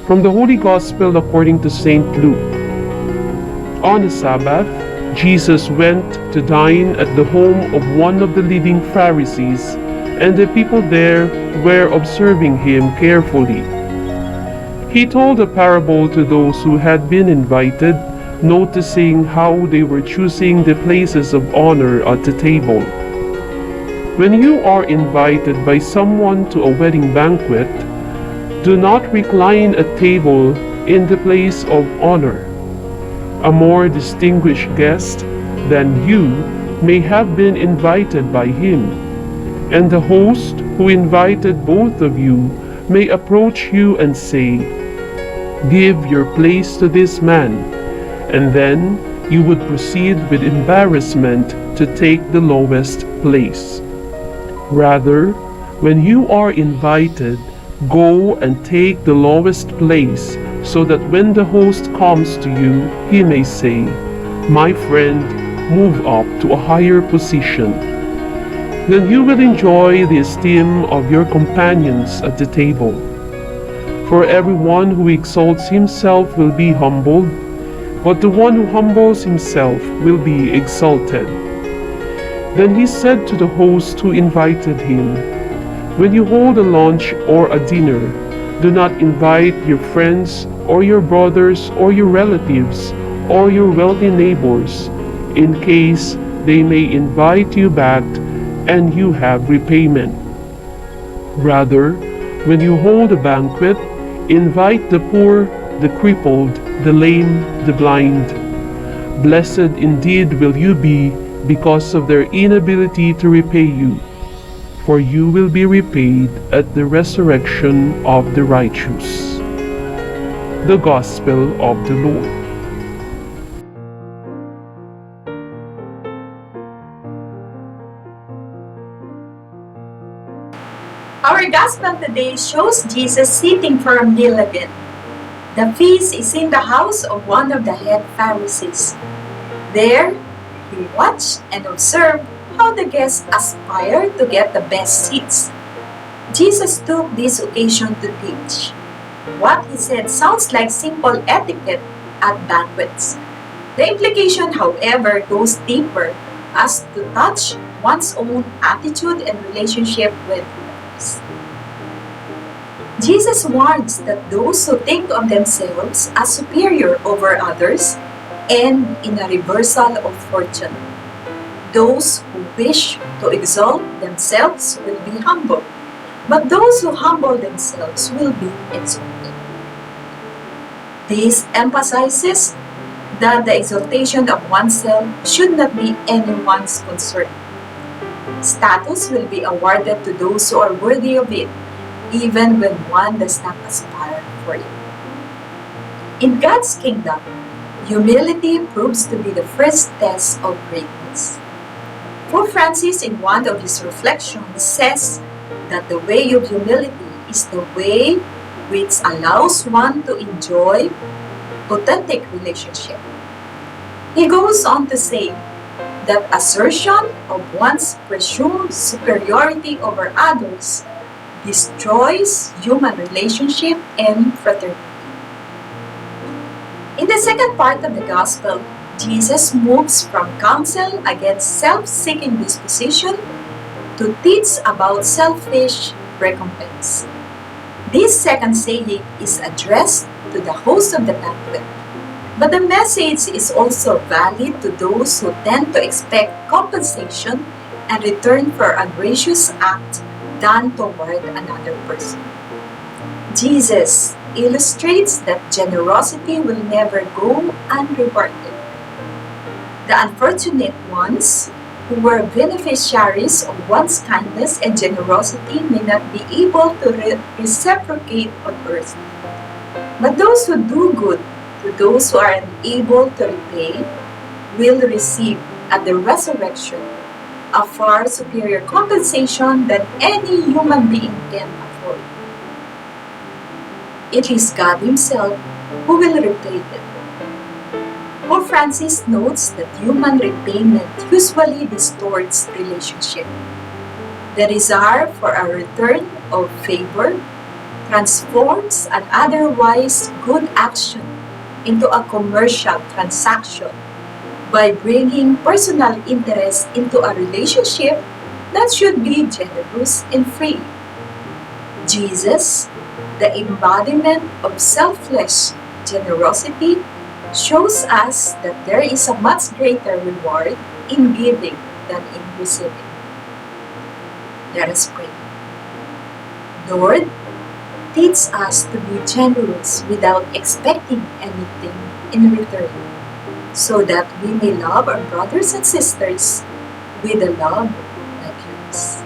From the Holy Gospel according to St. Luke. On the Sabbath, Jesus went to dine at the home of one of the leading Pharisees, and the people there were observing him carefully. He told a parable to those who had been invited, noticing how they were choosing the places of honor at the table. When you are invited by someone to a wedding banquet, do not recline at table in the place of honor. A more distinguished guest than you may have been invited by him, and the host who invited both of you may approach you and say, "Give your place to this man," and then you would proceed with embarrassment to take the lowest place. Rather, when you are invited, go and take the lowest place, so that when the host comes to you, he may say, "My friend, move up to a higher position." Then you will enjoy the esteem of your companions at the table. For everyone who exalts himself will be humbled, but the one who humbles himself will be exalted. Then he said to the host who invited him, "When you hold a lunch or a dinner, do not invite your friends or your brothers or your relatives or your wealthy neighbors, in case they may invite you back and you have repayment. Rather, when you hold a banquet, invite the poor, the crippled, the lame, the blind. Blessed indeed will you be because of their inability to repay you, for you will be repaid at the resurrection of the righteous." The Gospel of the Lord. Our Gospel today shows Jesus sitting for a meal again. The feast is in the house of one of the head Pharisees. There, he watched and observed how the guests aspired to get the best seats. Jesus took this occasion to teach. What he said sounds like simple etiquette at banquets. The implication, however, goes deeper as to touch one's own attitude and relationship with others. Jesus warns that those who think of themselves as superior over others end in a reversal of fortune. Those who wish to exalt themselves will be humble, but those who humble themselves will be exalted. This emphasizes that the exaltation of oneself should not be anyone's concern. Status will be awarded to those who are worthy of it, even when one does not aspire for it. In God's kingdom, humility proves to be the first test of greatness. Pope Francis, in one of his reflections, says that the way of humility is the way which allows one to enjoy authentic relationship. He goes on to say that assertion of one's presumed superiority over others destroys human relationship and fraternity. In the second part of the Gospel, Jesus moves from counsel against self-seeking disposition to teach about selfish recompense. This second saying is addressed to the host of the banquet, but the message is also valid to those who tend to expect compensation and return for a gracious act done toward another person. Jesus illustrates that generosity will never go unrewarded. The unfortunate ones who were beneficiaries of one's kindness and generosity may not be able to reciprocate on earth. But those who do good to those who are unable to repay will receive at the resurrection a far superior compensation than any human being can afford. It is God Himself who will repay them. Pope Francis notes that human repayment usually distorts relationship. The desire for a return of favor transforms an otherwise good action into a commercial transaction by bringing personal interest into a relationship that should be generous and free. Jesus, the embodiment of selfless generosity, shows us that there is a much greater reward in giving than in receiving. Let us pray. Lord, teach us to be generous without expecting anything in return, so that we may love our brothers and sisters with a love like yours.